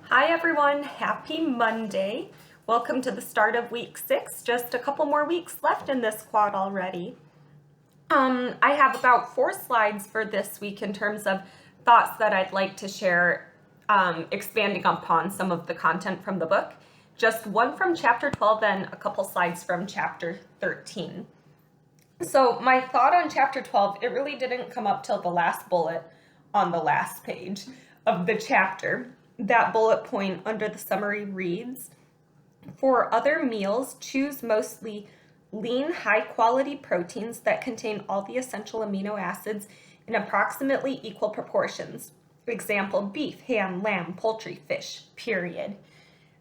Hi everyone, happy Monday. Welcome to the start of week 6. Just a couple more weeks left in this quad already. I have about 4 slides for this week in terms of thoughts that I'd like to share, expanding upon some of the content from the book. Just one from chapter 12 and a couple slides from chapter 13. So my thought on chapter 12, it really didn't come up till the last bullet on the last page of the chapter. That bullet point under the summary reads, "For other meals, choose mostly lean, high-quality proteins that contain all the essential amino acids in approximately equal proportions. Example, beef, ham, lamb, poultry, fish, period."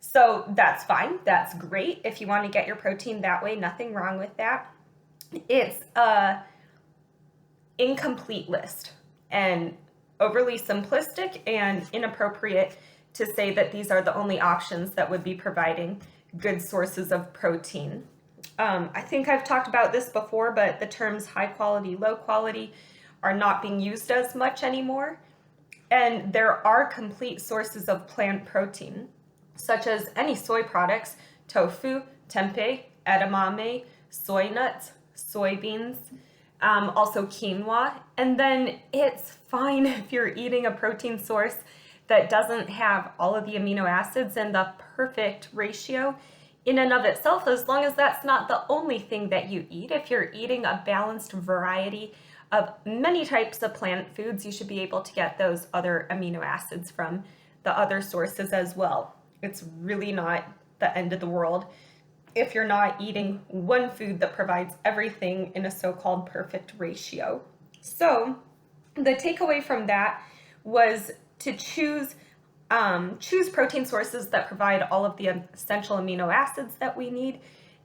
So that's fine. That's great. If you want to get your protein that way, nothing wrong with that. It's a incomplete list and overly simplistic and inappropriate to say that these are the only options that would be providing good sources of protein. I think I've talked about this before, but the terms high quality, low quality are not being used as much anymore. And there are complete sources of plant protein, such as any soy products, tofu, tempeh, edamame, soy nuts, soybeans, also quinoa. And then it's fine if you're eating a protein source that doesn't have all of the amino acids in the perfect ratio in and of itself, as long as that's not the only thing that you eat. If you're eating a balanced variety of many types of plant foods, you should be able to get those other amino acids from the other sources as well. It's really not the end of the world if you're not eating one food that provides everything in a so-called perfect ratio. So the takeaway from that was to choose protein sources that provide all of the essential amino acids that we need.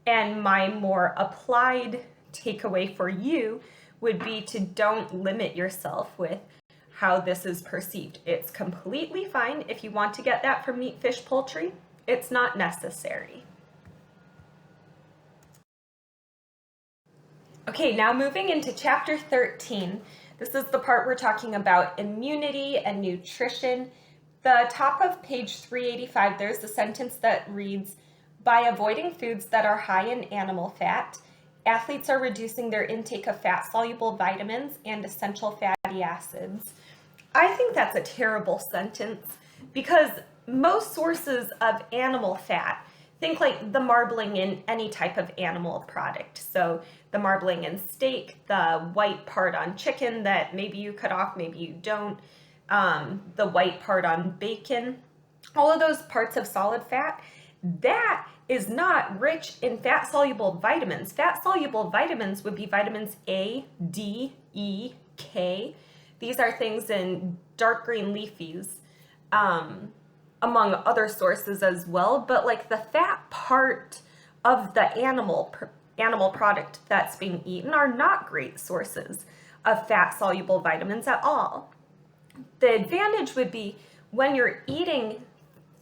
And my more applied takeaway for you would be to don't limit yourself with how this is perceived. It's completely fine if you want to get that from meat, fish, poultry. It's not necessary. Okay, now moving into chapter 13. This is the part we're talking about immunity and nutrition. The top of page 385, there's a sentence that reads, "By avoiding foods that are high in animal fat, athletes are reducing their intake of fat-soluble vitamins and essential fatty acids." I think that's a terrible sentence because most sources of animal fat, think like the marbling in any type of animal product. So the marbling in steak, the white part on chicken that maybe you cut off, maybe you don't, the white part on bacon, all of those parts of solid fat, that is not rich in fat-soluble vitamins. Fat-soluble vitamins would be vitamins A, D, E, K. These are things in dark green leafies, among other sources as well, but like the fat part of the animal product that's being eaten are not great sources of fat-soluble vitamins at all. The advantage would be when you're eating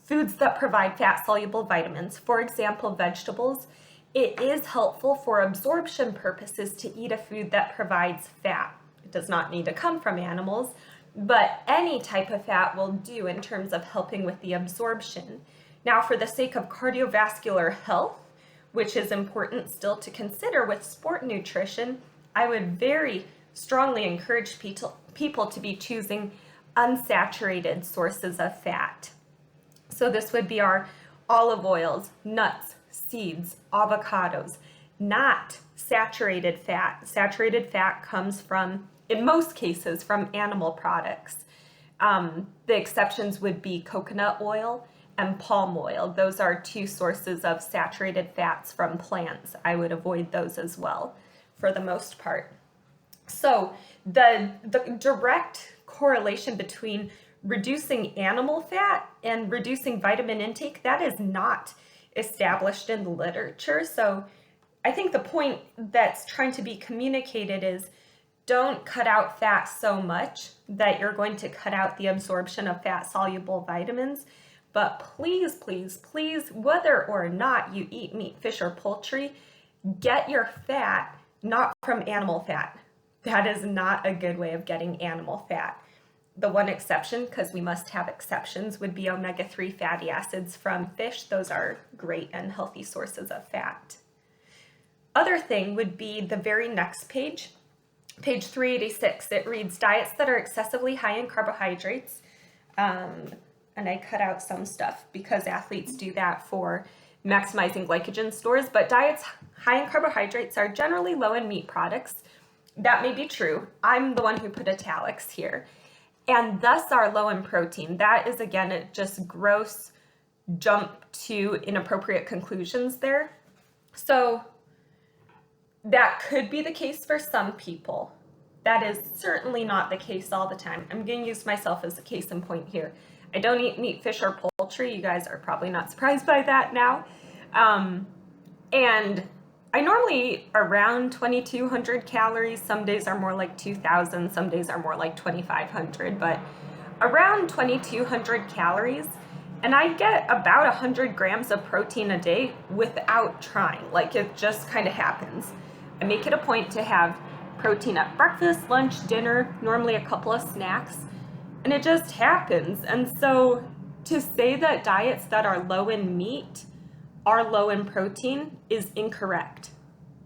foods that provide fat-soluble vitamins, for example, vegetables, it is helpful for absorption purposes to eat a food that provides fat. It does not need to come from animals, but any type of fat will do in terms of helping with the absorption. Now, for the sake of cardiovascular health, which is important still to consider with sport nutrition, I would very strongly encourage people to be choosing unsaturated sources of fat. So this would be our olive oils, nuts, seeds, avocados, not saturated fat. Saturated fat comes from, in most cases, from animal products. The exceptions would be coconut oil and palm oil. Those are 2 sources of saturated fats from plants. I would avoid those as well for the most part. So the direct correlation between reducing animal fat and reducing vitamin intake, that is not established in the literature. So I think the point that's trying to be communicated is don't cut out fat so much that you're going to cut out the absorption of fat-soluble vitamins. But please, please, please, whether or not you eat meat, fish, or poultry, get your fat not from animal fat. That is not a good way of getting animal fat. The one exception, because we must have exceptions, would be omega-3 fatty acids from fish. Those are great and healthy sources of fat. Other thing would be the very next page, page 386. It reads diets that are excessively high in carbohydrates. And I cut out some stuff because athletes do that for maximizing glycogen stores, but diets high in carbohydrates are generally low in meat products. That may be true. I'm the one who put italics here. And thus are low in protein. That is, again, a just gross jump to inappropriate conclusions there. So that could be the case for some people. That is certainly not the case all the time. I'm going to use myself as a case in point here. I don't eat meat, fish, or poultry. You guys are probably not surprised by that now. And I normally eat around 2,200 calories. Some days are more like 2,000. Some days are more like 2,500, but around 2,200 calories. And I get about 100 grams of protein a day without trying. Like, it just kind of happens. I make it a point to have protein at breakfast, lunch, dinner, normally a couple of snacks, and it just happens. And so to say that diets that are low in meat are low in protein is incorrect.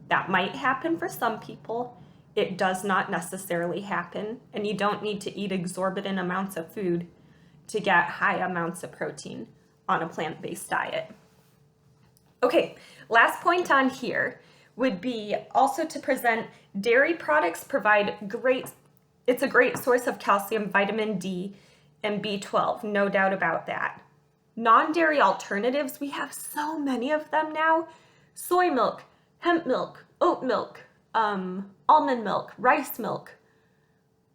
That might happen for some people. It does not necessarily happen, and you don't need to eat exorbitant amounts of food to get high amounts of protein on a plant-based diet. Okay, last point on here would be also to present dairy products provide it's a great source of calcium, vitamin D, and B12, no doubt about that. Non-dairy alternatives, we have so many of them now. Soy milk, hemp milk, oat milk, almond milk, rice milk.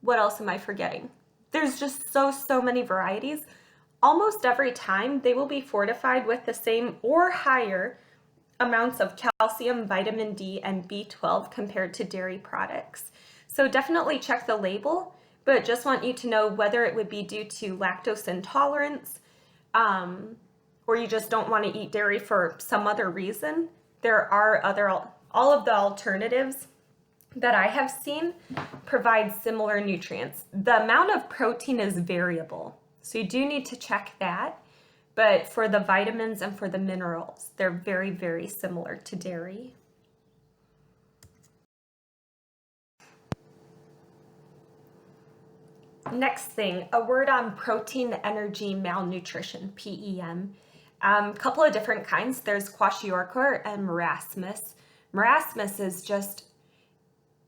What else am I forgetting? There's just so many varieties. Almost every time they will be fortified with the same or higher amounts of calcium, vitamin D, and B12 compared to dairy products. So definitely check the label, but just want you to know whether it would be due to lactose intolerance, or you just don't want to eat dairy for some other reason. There are all of the alternatives that I have seen provide similar nutrients. The amount of protein is variable, so you do need to check that. But for the vitamins and for the minerals, they're very, very similar to dairy. Next thing, a word on protein energy malnutrition, PEM. Couple of different kinds. There's kwashiorkor and marasmus. Marasmus is just,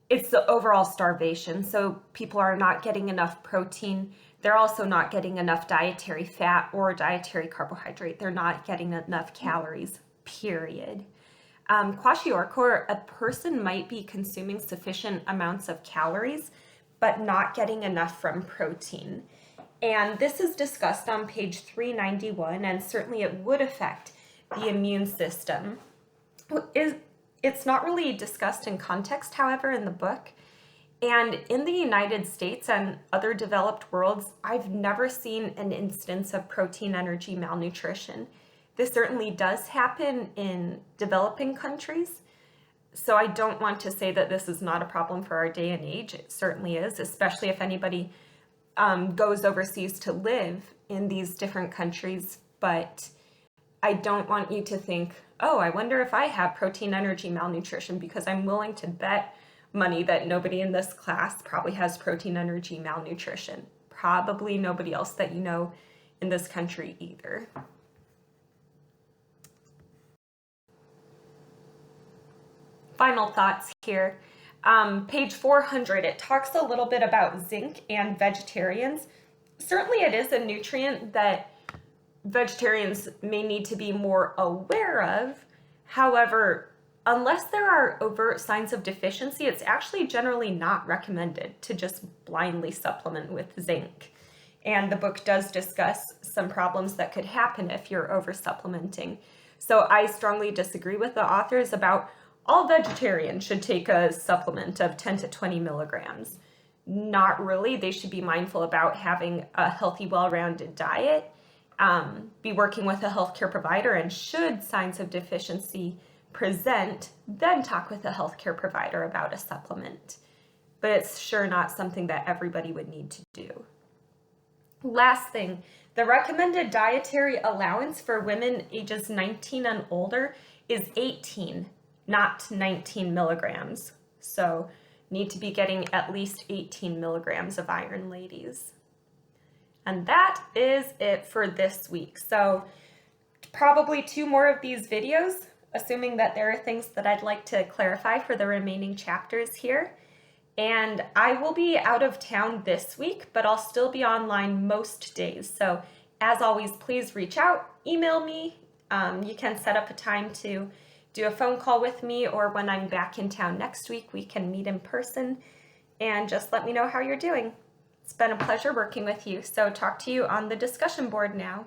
it's the overall starvation. So people are not getting enough protein. They're also not getting enough dietary fat or dietary carbohydrate. They're not getting enough calories, period. Kwashiorkor, a person might be consuming sufficient amounts of calories, but not getting enough from protein. And this is discussed on page 391, and certainly it would affect the immune system. It's not really discussed in context, however, in the book. And in the United States and other developed worlds, I've never seen an instance of protein energy malnutrition. This certainly does happen in developing countries. So I don't want to say that this is not a problem for our day and age. It certainly is, especially if anybody goes overseas to live in these different countries. But I don't want you to think, oh, I wonder if I have protein energy malnutrition, because I'm willing to bet money that nobody in this class probably has protein energy malnutrition. Probably nobody else that you know in this country either. Final thoughts here. Page 400, it talks a little bit about zinc and vegetarians. Certainly it is a nutrient that vegetarians may need to be more aware of. However, unless there are overt signs of deficiency, it's actually generally not recommended to just blindly supplement with zinc. And the book does discuss some problems that could happen if you're over supplementing. So I strongly disagree with the authors about all vegetarians should take a supplement of 10 to 20 milligrams. Not really. They should be mindful about having a healthy, well-rounded diet, be working with a healthcare provider, and should signs of deficiency present, then talk with a healthcare provider about a supplement. But it's sure not something that everybody would need to do. Last thing, the recommended dietary allowance for women ages 19 and older is 18, not 19 milligrams. So need to be getting at least 18 milligrams of iron, ladies. And that is it for this week. So probably 2 more of these videos, assuming that there are things that I'd like to clarify for the remaining chapters here. And I will be out of town this week, but I'll still be online most days. So as always, please reach out, email me. You can set up a time to do a phone call with me, or when I'm back in town next week, we can meet in person and just let me know how you're doing. It's been a pleasure working with you. So talk to you on the discussion board now.